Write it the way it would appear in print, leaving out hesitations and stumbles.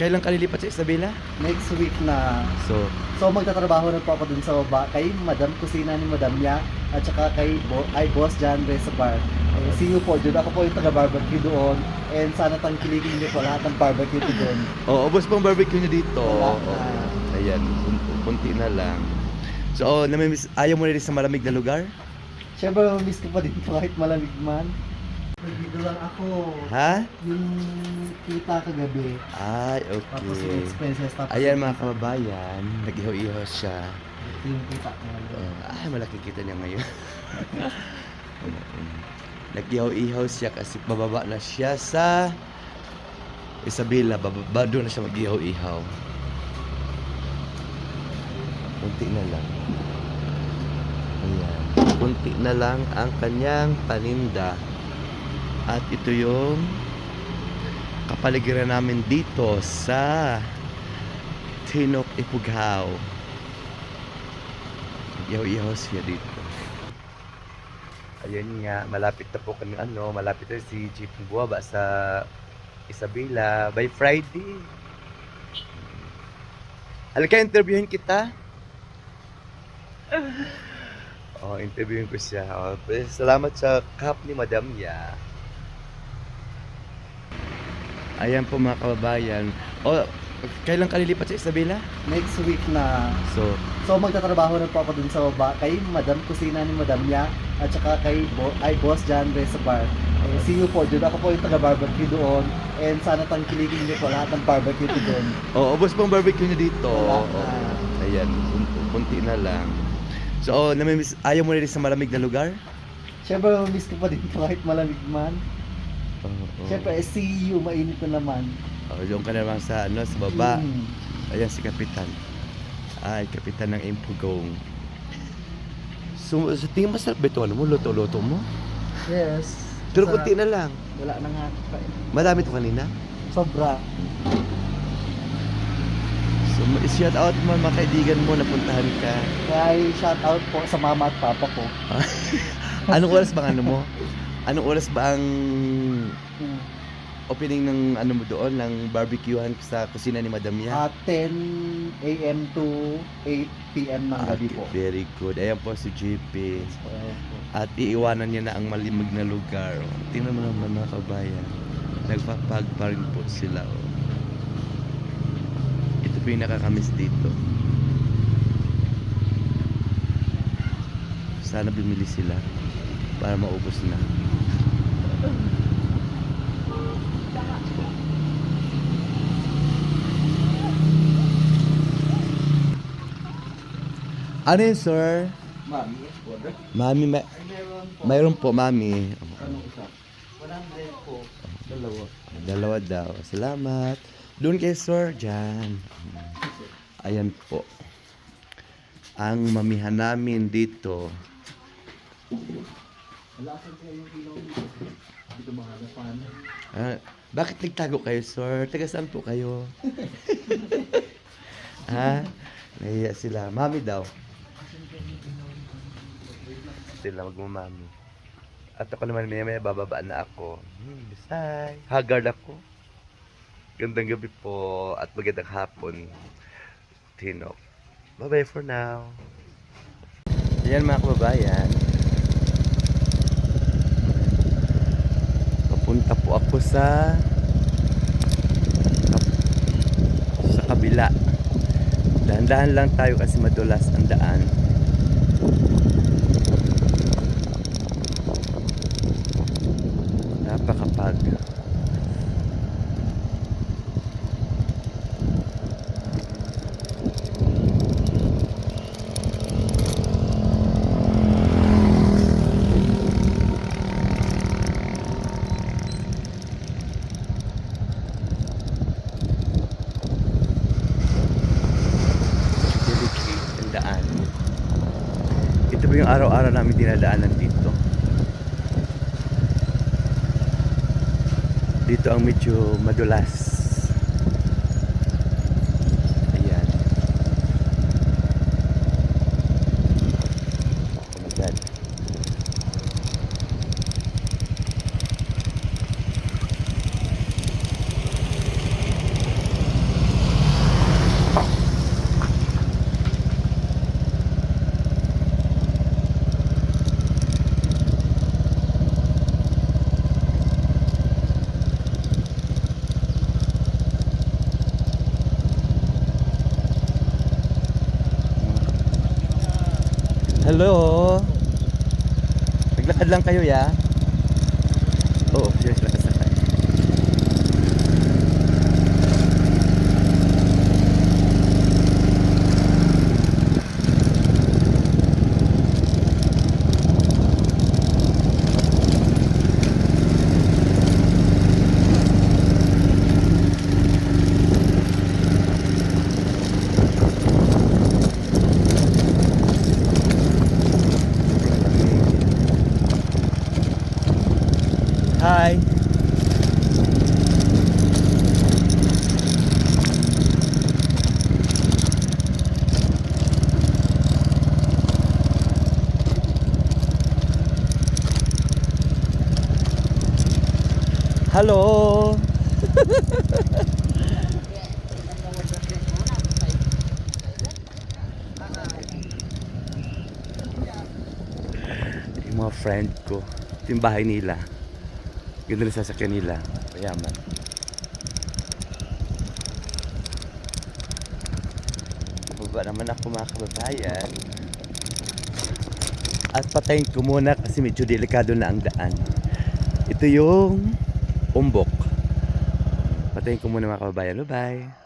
kailan ka lilipat sa Isabela? Next week na. So, So magtatrabaho na po ako dun sa baba kay Madam Kusina ni Madam Nya at saka kay Boss John Ray sa bar. See you po dun. Ako po yung taga-barbecue doon and sana tangkilikin niyo po lahat ng barbecue ko doon. ubos pang barbecue niya dito. Wala Oo. na. Ayan, kunti na lang. So, namimiss, ayaw mo na rin sa malamig na lugar? Siyempre miss ko pa dito kahit malamig man. Nagdito lang ako. Ha? Yung kita kagabi. Ay, Tapos yung okay. expenses. Tapos Ayan mga kababayan, nag-ihaw-ihaw siya. ito yung kita ko. Malaki kita niya ngayon. Nag-ihaw-ihaw siya kasi bababa na siya sa Isabela. Bababa doon na siya mag-ihaw-ihaw. Kunti na lang. Ayan. Kunti na lang ang kanyang paninda. At ito yung kapaligiran namin dito sa Tinok Ifugao. Ihaw-ihaw siya dito. Ayun nga, malapit na po kami malapit na si Jeep Buwaba sa Isabela by Friday. Halika, interviewin kita. Interviewin ko siya. Salamat sa cup ni Madam Ya. Ayan po mga kababayan. Kailan ka lilipat sa Isabela? Next week na. So, magtatrabaho na po ako dun sa baba kay Madam Kusina ni Madam Nya at saka kay Boss John Ray sa bar. See you po dun. Ako po yung taga-barbecue doon and sana tangkilikin niyo po lahat ng barbecue ko doon. ubos pang barbecue niya dito. Wala na. Ayan, kunti na lang. So, namimiss, ayaw mo na rin sa malamig na lugar? Siyempre miss ko pa dito kahit malamig man. Siyempre see you, mainit na naman. Doon ka naman sa baba. Mm. Ayan si Kapitan. Ay, Kapitan ng Impugong. So, sa tingin masarap ba ito? Luto-luto mo? Yes. Pero Sarap. kunti na lang. Wala na nga. Marami ito kanina. Sobra. So, shout out mo mga kaibigan mo, napuntahan ka. Kaya shout out po sa mama at papa ko. Anong oras ba mo? Anong oras ba ang Hmm. opening ng mo doon, ng barbecuehan sa kusina ni Madam Ya? 10 a.m. to 8 p.m. ng gabi po. Very good. Ayan po si JP. At iiwanan niya na ang malimig na lugar. Tingnan mo naman mga kabayan. Nagpapag pa rin po sila. Ito po yung nakakamiss dito. Sana bumili sila para maubos na. Ano yun, sir? Mami, order? Mami, Meron po. mayroon po, mami. Anong isa? 100 po. Dalawa. Dalawa daw. Salamat. Doon kay sir, dyan. Ayan po. Ang mamihan namin dito. Wala kasi kayo yung ilaw dito. Dito mga harapan. Bakit nagtago kayo, sir? Taga saan po kayo? Ha? Nahiya sila. Mami daw. Sila magmamami. At ako naman maya bababa na ako. Bisay. Haggard ako. Gandang gabi po at magandang hapon. Tinok. Bye-bye for now. Ayan mga kababayan. Papunta po ako sa kabila. Dahan-dahan lang tayo kasi madulas ang daan. Napakapag. Ito po yung araw-araw namin dinadaanan dito. Dito ang medyo madulas. Ayan. Oh my God. Hello. Naglakad lang kayo, ya? Oo, sila sila kasakay. Hi. Hello. Yung mga friend ko, ito yung bahay nila. Ganda na sasakyan nila. Mayaman. Baba naman ako mga kababayan. At patayin ko muna kasi medyo delikado na ang daan. Ito yung umbok. Patayin ko muna mga kababayan. Bye-bye.